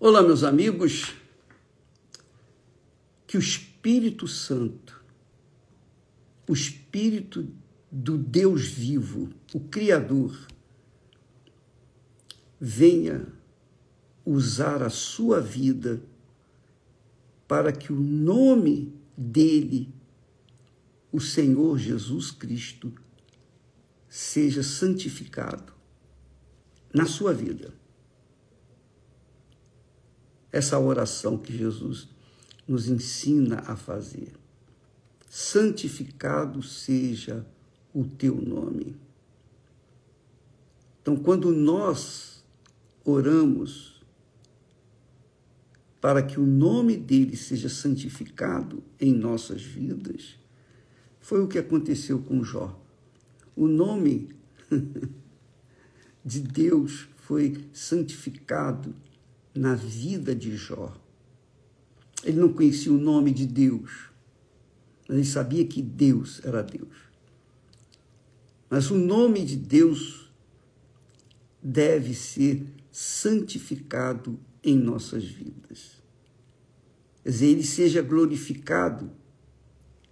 Olá, meus amigos, que o Espírito Santo, o Espírito do Deus vivo, o Criador, venha usar a sua vida para que o nome dele, o Senhor Jesus Cristo, seja santificado na sua vida. Essa oração que Jesus nos ensina a fazer. Santificado seja o teu nome. Então, quando nós oramos para que o nome dele seja santificado em nossas vidas, foi o que aconteceu com Jó. O nome de Deus foi santificado na vida de Jó. Ele não conhecia o nome de Deus, mas ele sabia que Deus era Deus. Mas o nome de Deus deve ser santificado em nossas vidas. Quer dizer, ele seja glorificado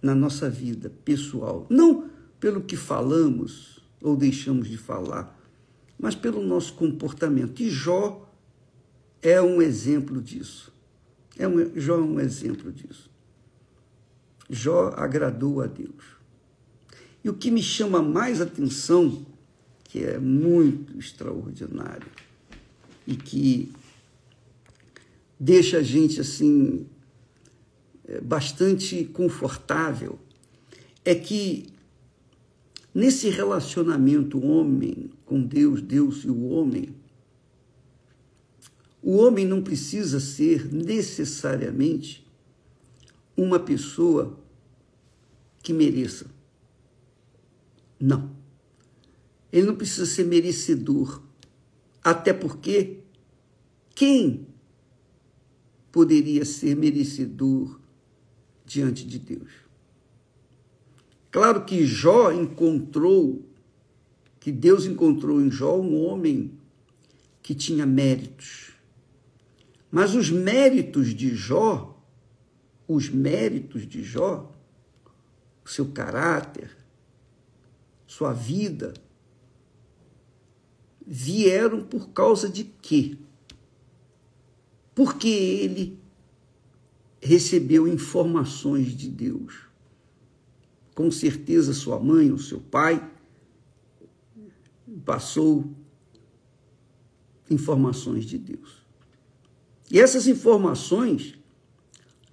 na nossa vida pessoal, não pelo que falamos ou deixamos de falar, mas pelo nosso comportamento. E Jó é um exemplo disso. Jó é um exemplo disso. Jó agradou a Deus. E o que me chama mais atenção, que é muito extraordinário e que deixa a gente assim bastante confortável, é que nesse relacionamento homem com Deus, Deus e o homem não precisa ser necessariamente uma pessoa que mereça. Não. Ele não precisa ser merecedor. Até porque quem poderia ser merecedor diante de Deus? Claro que Deus encontrou em Jó um homem que tinha méritos. Mas os méritos de Jó, o seu caráter, sua vida, vieram por causa de quê? Porque ele recebeu informações de Deus. Com certeza sua mãe ou seu pai passou informações de Deus. E essas informações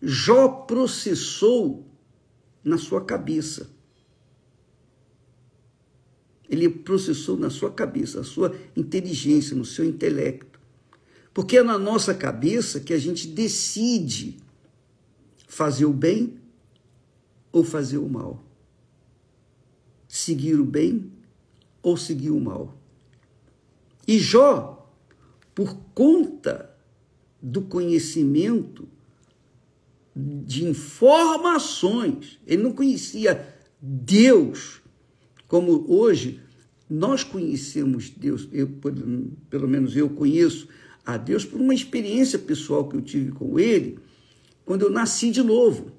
Jó processou na sua cabeça. Ele processou na sua cabeça, a sua inteligência, no seu intelecto. Porque é na nossa cabeça que a gente decide fazer o bem ou fazer o mal. Seguir o bem ou seguir o mal. E Jó, por conta do conhecimento de informações, ele não conhecia Deus como hoje nós conhecemos Deus. Pelo menos eu conheço a Deus por uma experiência pessoal que eu tive com ele quando eu nasci de novo.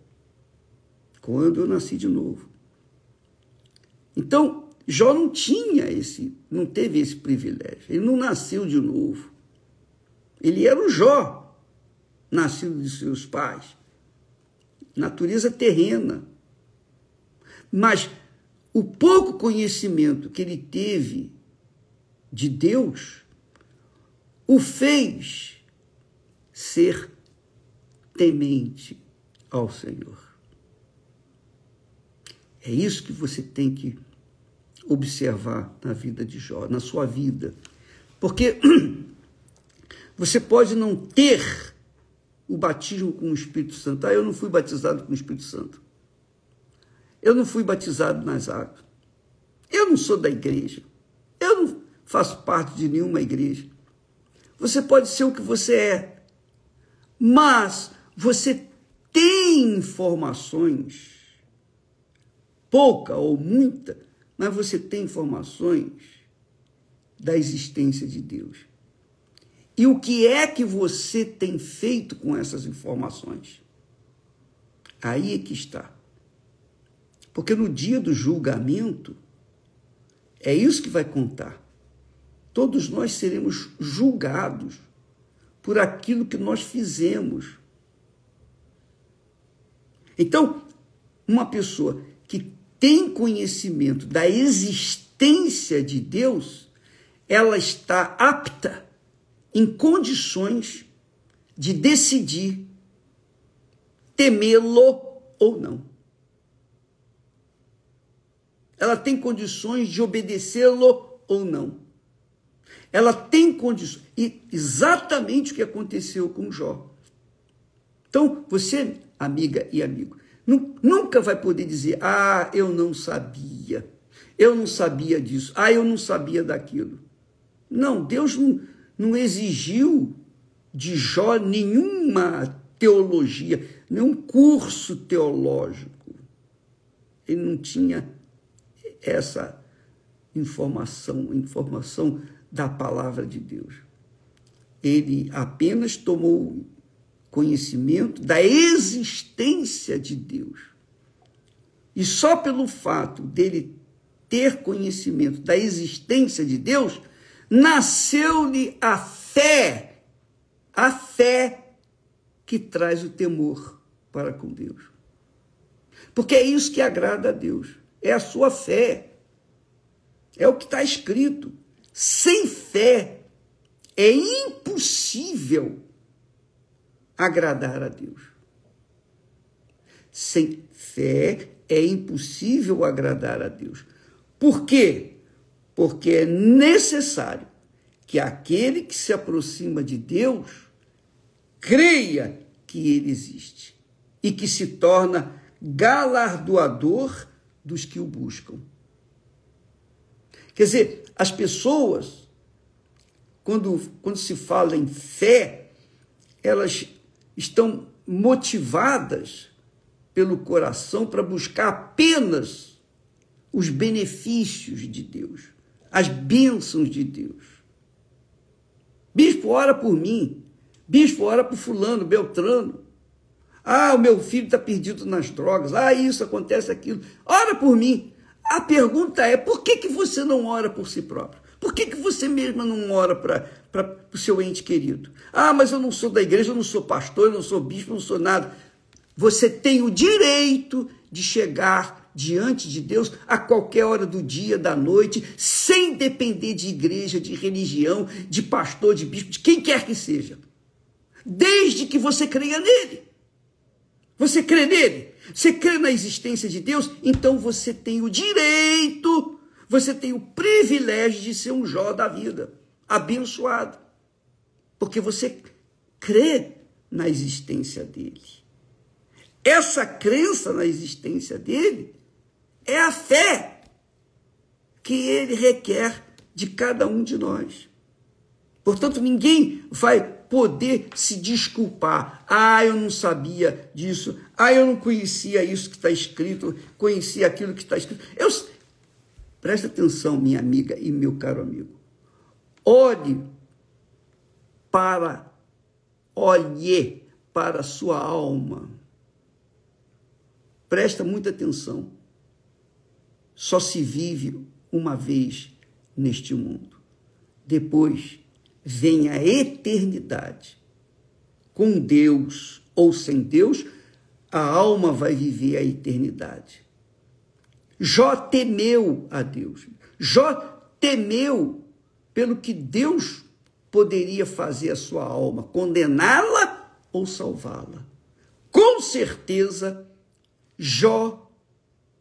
Então, Jó não teve esse privilégio. Ele não nasceu de novo. Ele era o Jó, nascido de seus pais. Natureza terrena. Mas o pouco conhecimento que ele teve de Deus o fez ser temente ao Senhor. É isso que você tem que observar na vida de Jó, na sua vida. Porque você pode não ter o batismo com o Espírito Santo. Eu não fui batizado com o Espírito Santo. Eu não fui batizado nas águas. Eu não sou da igreja. Eu não faço parte de nenhuma igreja. Você pode ser o que você é, mas você tem informações, pouca ou muita, mas você tem informações da existência de Deus. E o que é que você tem feito com essas informações? Aí é que está. Porque no dia do julgamento, é isso que vai contar. Todos nós seremos julgados por aquilo que nós fizemos. Então, uma pessoa que tem conhecimento da existência de Deus, ela está apta, em condições de decidir temê-lo ou não. Ela tem condições de obedecê-lo ou não. Ela tem condições. E exatamente o que aconteceu com Jó. Então, você, amiga e amigo, nunca vai poder dizer, eu não sabia disso, eu não sabia daquilo. Não, Deus não exigiu de Jó nenhuma teologia, nenhum curso teológico. Ele não tinha essa informação da palavra de Deus. Ele apenas tomou conhecimento da existência de Deus. E só pelo fato dele ter conhecimento da existência de Deus, nasceu-lhe a fé que traz o temor para com Deus. Porque é isso que agrada a Deus, é a sua fé. É o que está escrito. Sem fé é impossível agradar a Deus. Sem fé é impossível agradar a Deus. Por quê? Porque é necessário que aquele que se aproxima de Deus creia que ele existe e que se torna galardoador dos que o buscam. Quer dizer, as pessoas, quando se fala em fé, elas estão motivadas pelo coração para buscar apenas os benefícios de Deus, as bênçãos de Deus. Bispo, ora por mim. Bispo, ora por fulano, beltrano. O meu filho está perdido nas drogas. Isso, acontece aquilo. Ora por mim. A pergunta é, por que você não ora por si próprio? Por que você mesma não ora para o seu ente querido? Mas eu não sou da igreja, eu não sou pastor, eu não sou bispo, eu não sou nada. Você tem o direito de chegar diante de Deus a qualquer hora do dia, da noite, sem depender de igreja, de religião, de pastor, de bispo, de quem quer que seja. Desde que você creia nele. Você crê nele? Você crê na existência de Deus? Então você tem o direito, você tem o privilégio de ser um Jó da vida, abençoado. Porque você crê na existência dele. Essa crença na existência dele é a fé que ele requer de cada um de nós. Portanto, ninguém vai poder se desculpar. Eu não sabia disso. Eu não conhecia isso que está escrito, conhecia aquilo que está escrito. Presta atenção, minha amiga e meu caro amigo. Olhe para a sua alma. Presta muita atenção. Só se vive uma vez neste mundo. Depois vem a eternidade. Com Deus ou sem Deus, a alma vai viver a eternidade. Jó temeu a Deus. Jó temeu pelo que Deus poderia fazer à sua alma, condená-la ou salvá-la. Com certeza, Jó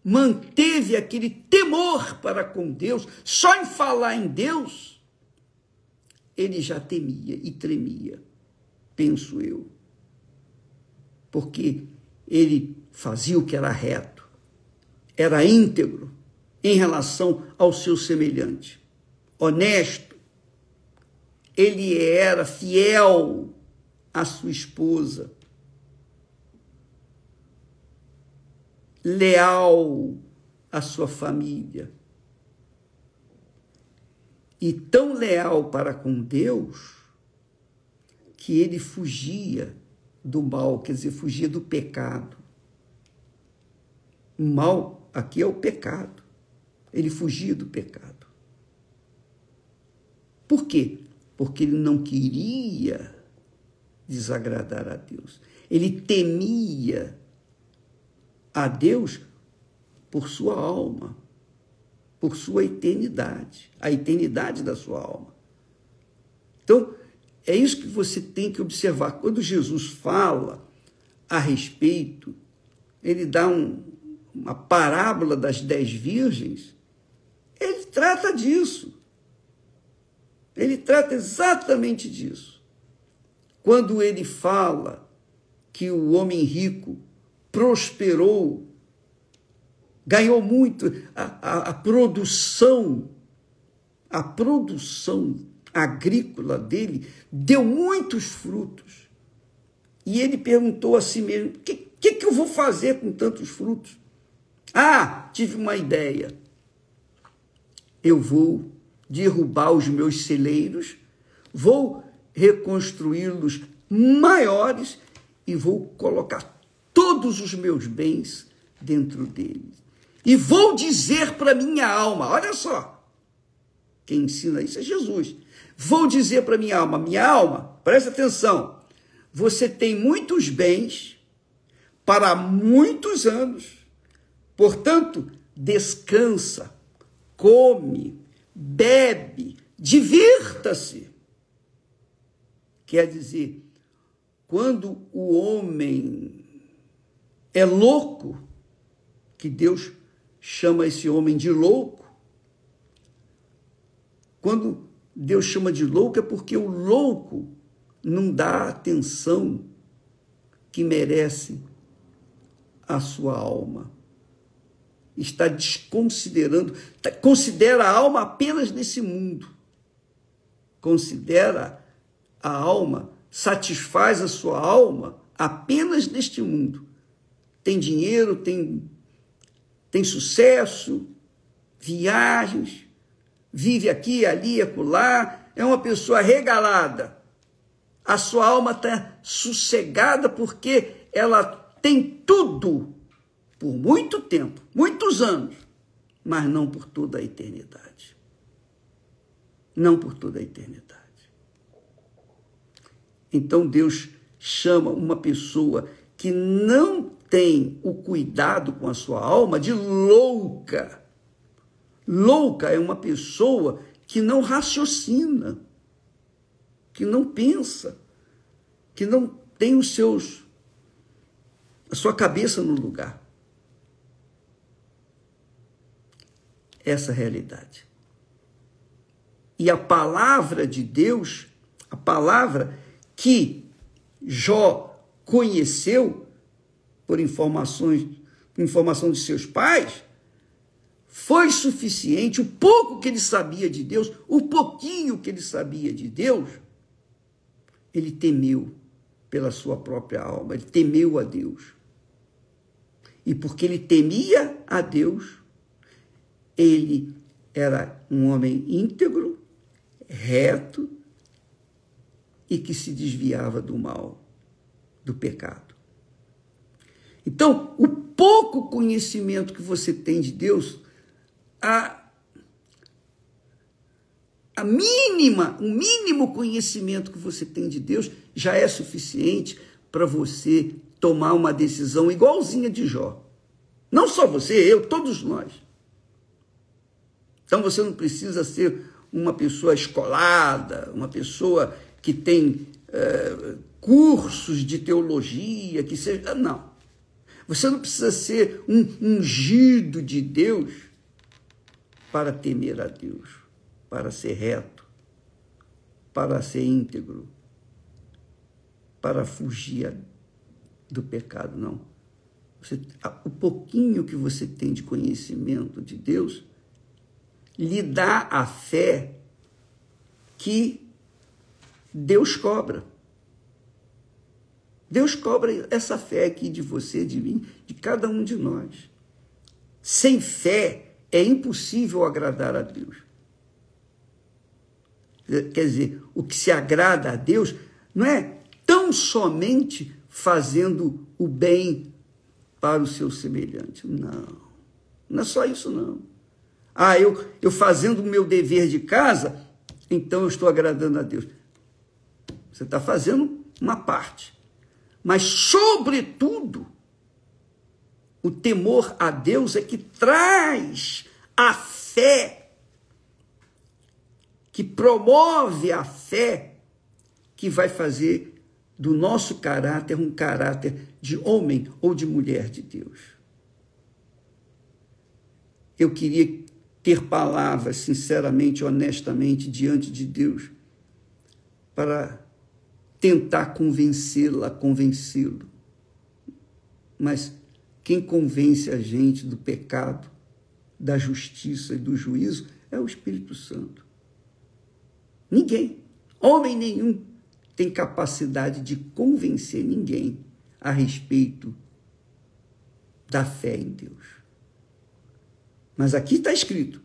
manteve aquele temor para com Deus. Só em falar em Deus, ele já temia e tremia, penso eu. Porque ele fazia o que era reto, era íntegro em relação ao seu semelhante, honesto. Ele era fiel à sua esposa, leal à sua família. E tão leal para com Deus, que ele fugia do mal, quer dizer, fugia do pecado. O mal aqui é o pecado. Ele fugia do pecado. Por quê? Porque ele não queria desagradar a Deus. Ele temia a Deus por sua alma, por sua eternidade, a eternidade da sua alma. Então, é isso que você tem que observar. Quando Jesus fala a respeito, ele dá uma parábola das 10 virgens, ele trata disso. Ele trata exatamente disso. Quando ele fala que o homem rico prosperou, ganhou muito, a produção agrícola dele deu muitos frutos. E ele perguntou a si mesmo, o que eu vou fazer com tantos frutos? Ah, tive uma ideia. Eu vou derrubar os meus celeiros, vou reconstruí-los maiores e vou colocar todos os meus bens dentro deles. E vou dizer para minha alma, olha só, quem ensina isso é Jesus. Vou dizer para minha alma, presta atenção, você tem muitos bens para muitos anos, portanto, descansa, come, bebe, divirta-se. Quer dizer, quando o homem é louco, que Deus chama esse homem de louco, quando Deus chama de louco é porque o louco não dá a atenção que merece a sua alma. Está desconsiderando, considera a alma apenas nesse mundo. Considera a alma, satisfaz a sua alma apenas neste mundo. Tem dinheiro, tem sucesso, viagens, vive aqui, ali, acolá, é uma pessoa regalada. A sua alma está sossegada porque ela tem tudo por muito tempo, muitos anos, mas não por toda a eternidade. Não por toda a eternidade. Então Deus chama uma pessoa que não tem o cuidado com a sua alma de louca. Louca é uma pessoa que não raciocina, que não pensa, que não tem a sua cabeça no lugar. Essa é a realidade. E a palavra de Deus, a palavra que Jó conheceu por informação de seus pais, foi suficiente. O pouco que ele sabia de Deus, o pouquinho que ele sabia de Deus, ele temeu pela sua própria alma, ele temeu a Deus. E porque ele temia a Deus, ele era um homem íntegro, reto e que se desviava do mal, do pecado. Então, o pouco conhecimento que você tem de Deus, o mínimo conhecimento que você tem de Deus já é suficiente para você tomar uma decisão igualzinha de Jó. Não só você, eu, todos nós. Então você não precisa ser uma pessoa escolada, uma pessoa que tem cursos de teologia, que seja... Não. Você não precisa ser um ungido de Deus para temer a Deus, para ser reto, para ser íntegro, para fugir do pecado, não. O pouquinho que você tem de conhecimento de Deus lhe dá a fé que Deus cobra. Deus cobra essa fé aqui de você, de mim, de cada um de nós. Sem fé é impossível agradar a Deus. Quer dizer, o que se agrada a Deus não é tão somente fazendo o bem para o seu semelhante. Não, não é só isso não. Eu fazendo o meu dever de casa, então eu estou agradando a Deus. Você está fazendo uma parte. Mas, sobretudo, o temor a Deus é que traz a fé, que promove a fé, que vai fazer do nosso caráter um caráter de homem ou de mulher de Deus. Eu queria ter palavras, sinceramente, honestamente, diante de Deus, para tentar convencê-lo. Mas quem convence a gente do pecado, da justiça e do juízo é o Espírito Santo. Ninguém, homem nenhum, tem capacidade de convencer ninguém a respeito da fé em Deus. Mas aqui está escrito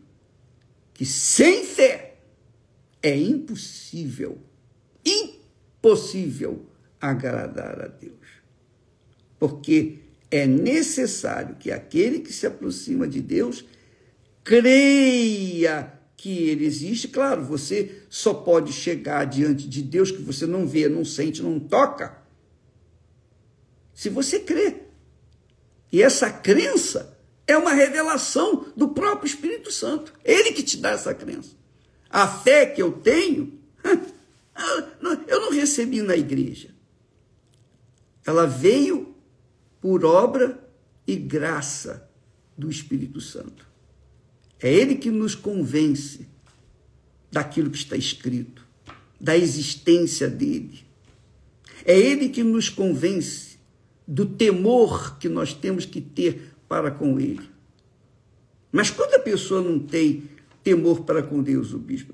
que sem fé é impossível agradar a Deus. Porque é necessário que aquele que se aproxima de Deus creia que ele existe. Claro, você só pode chegar diante de Deus que você não vê, não sente, não toca, se você crê. E essa crença é uma revelação do próprio Espírito Santo. Ele que te dá essa crença. A fé que eu tenho, eu não recebi na igreja. Ela veio por obra e graça do Espírito Santo. É ele que nos convence daquilo que está escrito, da existência dele. É ele que nos convence do temor que nós temos que ter para com ele. Mas quando a pessoa não tem temor para com Deus, o bispo,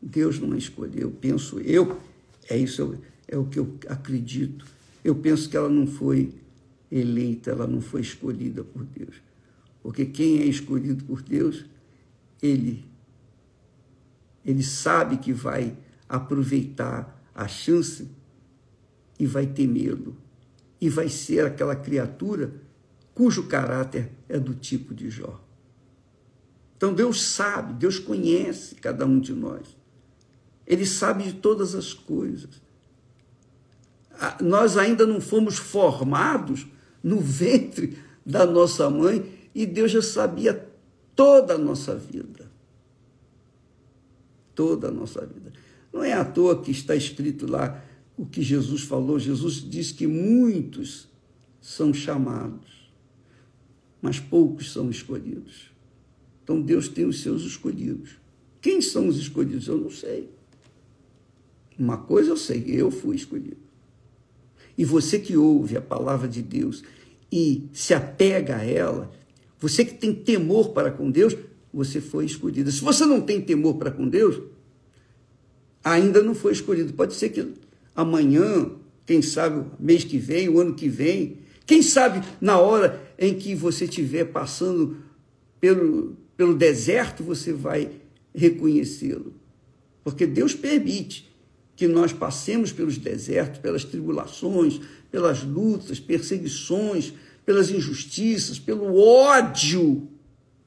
Deus não a escolheu, penso eu, é o que eu acredito. Eu penso que ela não foi eleita, ela não foi escolhida por Deus. Porque quem é escolhido por Deus, ele sabe que vai aproveitar a chance e vai temê-lo. E vai ser aquela criatura cujo caráter é do tipo de Jó. Então Deus sabe, Deus conhece cada um de nós. Ele sabe de todas as coisas. Nós ainda não fomos formados no ventre da nossa mãe e Deus já sabia toda a nossa vida. Toda a nossa vida. Não é à toa que está escrito lá o que Jesus falou. Jesus disse que muitos são chamados, mas poucos são escolhidos. Então Deus tem os seus escolhidos. Quem são os escolhidos? Eu não sei. Uma coisa eu sei, eu fui escolhido. E você que ouve a palavra de Deus e se apega a ela, você que tem temor para com Deus, você foi escolhido. Se você não tem temor para com Deus, ainda não foi escolhido. Pode ser que amanhã, quem sabe o mês que vem, o ano que vem, quem sabe na hora em que você estiver passando pelo deserto, você vai reconhecê-lo. Porque Deus permite que nós passemos pelos desertos, pelas tribulações, pelas lutas, perseguições, pelas injustiças, pelo ódio,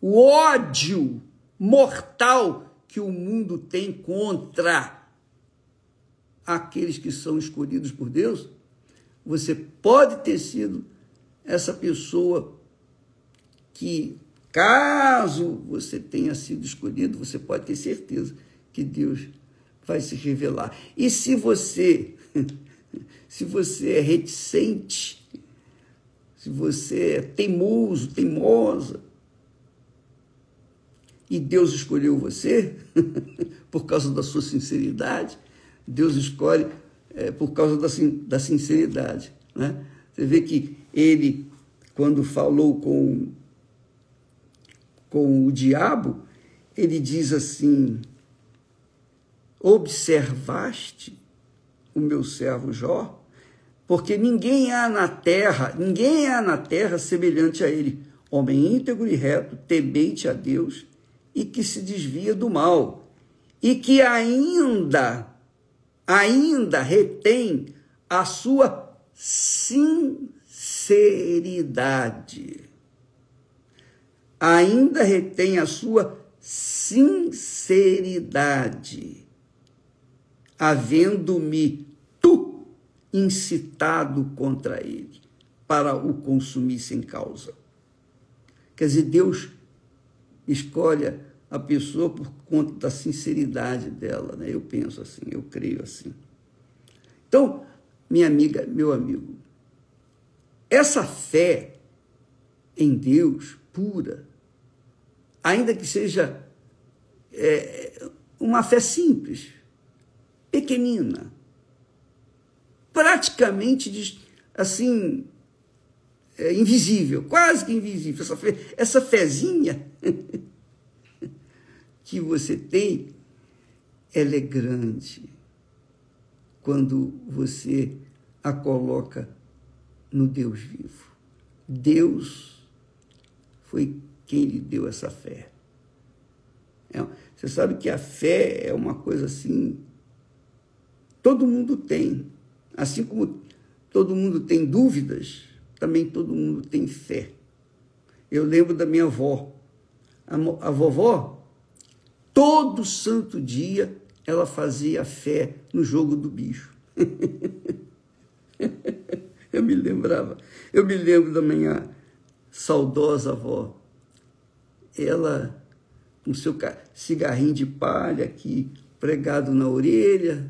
o ódio mortal que o mundo tem contra aqueles que são escolhidos por Deus. Você pode ter sido essa pessoa que, caso você tenha sido escolhido, você pode ter certeza que Deus vai se revelar. E se você é reticente, se você é teimoso, teimosa, e Deus escolheu você por causa da sua sinceridade, Deus escolhe por causa da sinceridade, né? Você vê que ele, quando falou com o diabo, ele diz assim: observaste o meu servo Jó? Porque ninguém há na terra semelhante a ele, homem íntegro e reto, temente a Deus e que se desvia do mal. e que ainda retém a sua sinceridade. Ainda retém a sua sinceridade, havendo-me tu incitado contra ele, para o consumir sem causa. Quer dizer, Deus escolhe a pessoa por conta da sinceridade dela, né? Eu penso assim, eu creio assim. Então, minha amiga, meu amigo, essa fé em Deus pura, ainda que seja uma fé simples, pequenina, praticamente assim, invisível, quase que invisível, essa fezinha que você tem, ela é grande quando você a coloca no Deus vivo. Deus foi quem lhe deu essa fé. Você sabe que a fé é uma coisa assim, todo mundo tem. Assim como todo mundo tem dúvidas, também todo mundo tem fé. Eu lembro da minha avó. A vovó, todo santo dia, ela fazia fé no jogo do bicho. Eu me lembro da minha saudosa avó. Ela, com seu cigarrinho de palha aqui, pregado na orelha,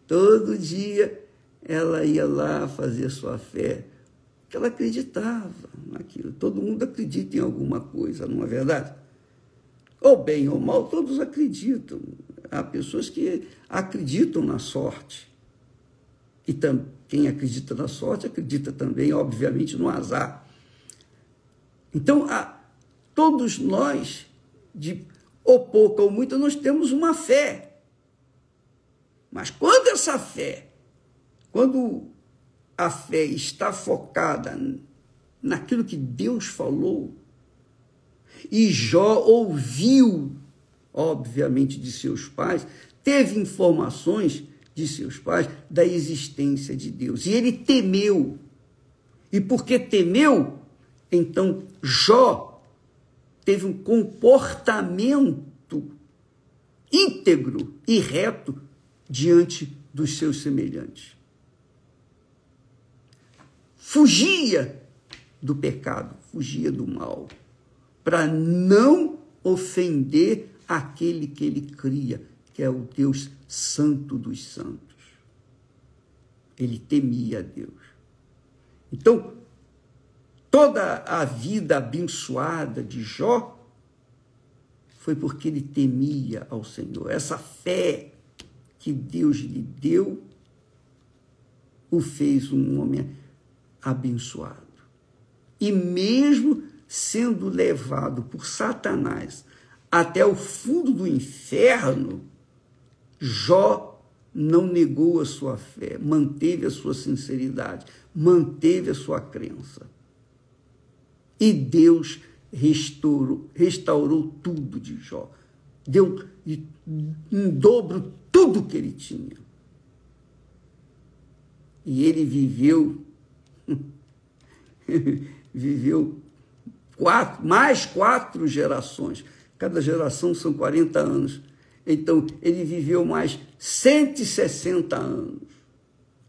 todo dia ela ia lá fazer sua fé, porque ela acreditava naquilo. Todo mundo acredita em alguma coisa, não é verdade? Ou bem ou mal, todos acreditam. Há pessoas que acreditam na sorte. E quem acredita na sorte, acredita também, obviamente, no azar. Então, todos nós, de ou pouca ou muita, nós temos uma fé. Mas quando a fé está focada naquilo que Deus falou, e Jó ouviu, obviamente, de seus pais, teve informações de seus pais da existência de Deus, e ele temeu. E porque temeu, então Jó teve um comportamento íntegro e reto diante dos seus semelhantes. Fugia do pecado, fugia do mal, para não ofender aquele que ele cria, que é o Deus Santo dos Santos. Ele temia a Deus. Então, toda a vida abençoada de Jó foi porque ele temia ao Senhor. Essa fé que Deus lhe deu o fez um homem abençoado. E mesmo sendo levado por Satanás até o fundo do inferno, Jó não negou a sua fé, manteve a sua sinceridade, manteve a sua crença. E Deus restaurou tudo de Jó. Deu em dobro tudo que ele tinha. E ele viveu mais 4 gerações. Cada geração são 40 anos. Então, ele viveu mais 160 anos,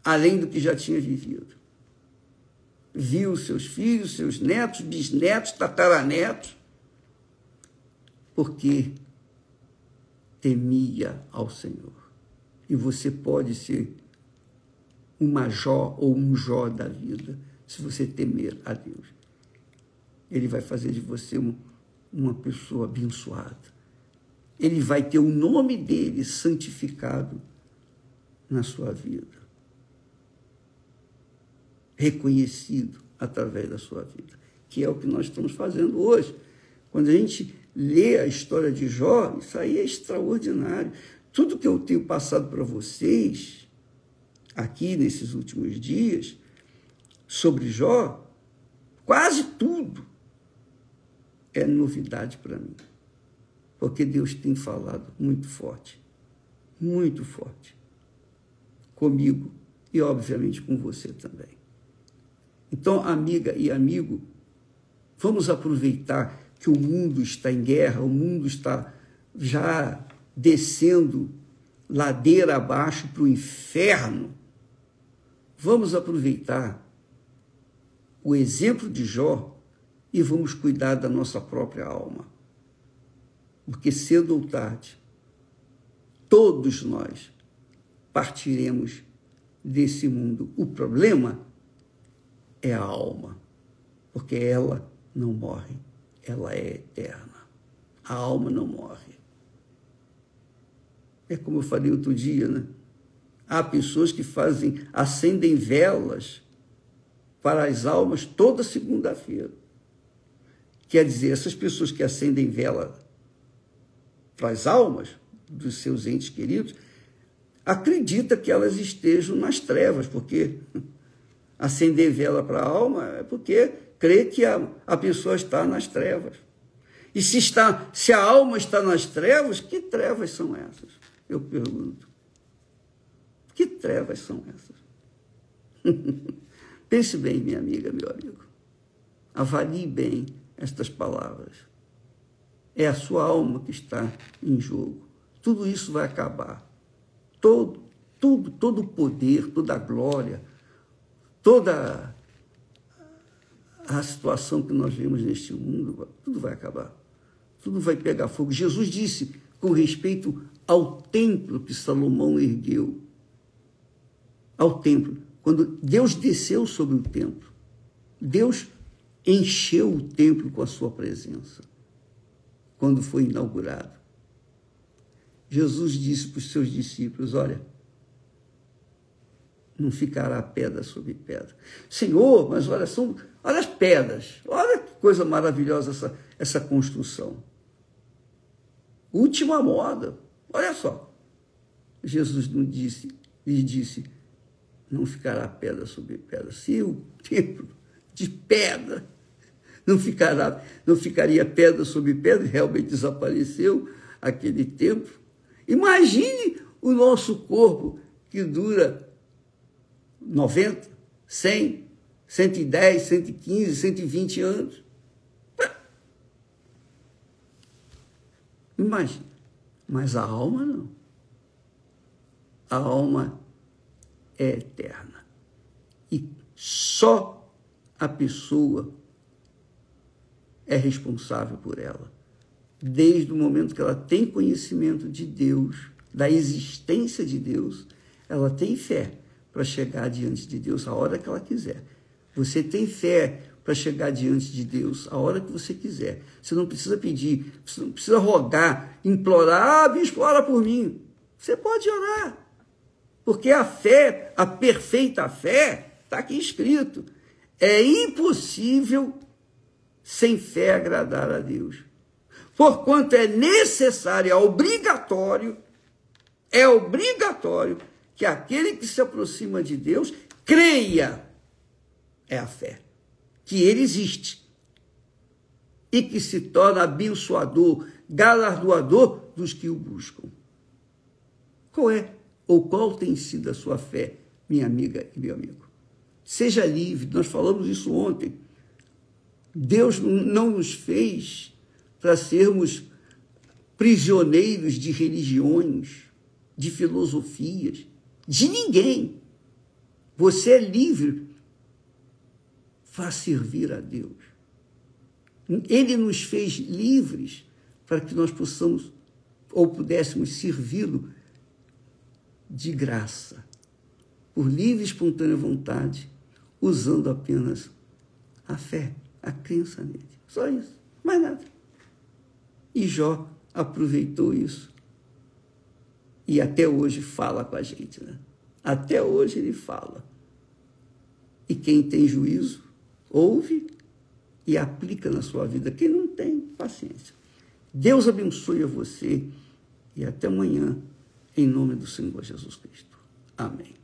além do que já tinha vivido. Viu seus filhos, seus netos, bisnetos, tataranetos, porque temia ao Senhor. E você pode ser uma Jó ou um Jó da vida, se você temer a Deus. Ele vai fazer de você uma pessoa abençoada. Ele vai ter o nome dele santificado na sua vida. Reconhecido através da sua vida. Que é o que nós estamos fazendo hoje. Quando a gente lê a história de Jó, isso aí é extraordinário. Tudo que eu tenho passado para vocês, aqui nesses últimos dias, sobre Jó, quase tudo é novidade para mim. porque Deus tem falado muito forte comigo e, obviamente, com você também. Então, amiga e amigo, vamos aproveitar que o mundo está em guerra, o mundo está já descendo ladeira abaixo para o inferno. Vamos aproveitar o exemplo de Jó e vamos cuidar da nossa própria alma. Porque cedo ou tarde, todos nós partiremos desse mundo. O problema é a alma, porque ela não morre, ela é eterna. A alma não morre. É como eu falei outro dia, né? Há pessoas que acendem velas para as almas toda segunda-feira. Quer dizer, essas pessoas que acendem vela para as almas dos seus entes queridos, acredita que elas estejam nas trevas, porque acender vela para a alma é porque crê que a pessoa está nas trevas. E se a alma está nas trevas, que trevas são essas? Eu pergunto. Que trevas são essas? Pense bem, minha amiga, meu amigo. Avalie bem estas palavras. É a sua alma que está em jogo. Tudo isso vai acabar. Todo o poder, toda a glória, toda a situação que nós vemos neste mundo, tudo vai acabar. Tudo vai pegar fogo. Jesus disse com respeito ao templo que Salomão ergueu. Ao templo. Quando Deus desceu sobre o templo, Deus encheu o templo com a sua presença. Quando foi inaugurado, Jesus disse para os seus discípulos, olha, não ficará pedra sobre pedra. Senhor, mas olha as pedras, olha que coisa maravilhosa essa construção. Última moda, olha só. Jesus lhe disse, não ficará pedra sobre pedra. Se o templo de pedra não ficaria pedra sobre pedra, realmente desapareceu aquele templo. Imagine o nosso corpo que dura 90, 100, 110, 115, 120 anos. Imagine. Mas a alma não. A alma é eterna. E só a pessoa é responsável por ela. Desde o momento que ela tem conhecimento de Deus, da existência de Deus, ela tem fé para chegar diante de Deus a hora que ela quiser. Você tem fé para chegar diante de Deus a hora que você quiser. Você não precisa pedir, você não precisa rogar, implorar, bispo, ora por mim. Você pode orar. Porque a fé, a perfeita fé, está aqui escrito. É impossível sem fé agradar a Deus. Porquanto é necessário, é obrigatório que aquele que se aproxima de Deus creia, é a fé, que ele existe e que se torna abençoador, galardoador dos que o buscam. Qual tem sido a sua fé, minha amiga e meu amigo? Seja livre, nós falamos isso ontem. Deus não nos fez para sermos prisioneiros de religiões, de filosofias, de ninguém. Você é livre para servir a Deus. Ele nos fez livres para que nós possamos ou pudéssemos servi-lo de graça, por livre e espontânea vontade, usando apenas a fé, a crença nele. Só isso, mais nada. E Jó aproveitou isso. E até hoje fala com a gente, né? Até hoje ele fala. E quem tem juízo, ouve e aplica na sua vida. Quem não tem, paciência. Deus abençoe a você e até amanhã, em nome do Senhor Jesus Cristo. Amém.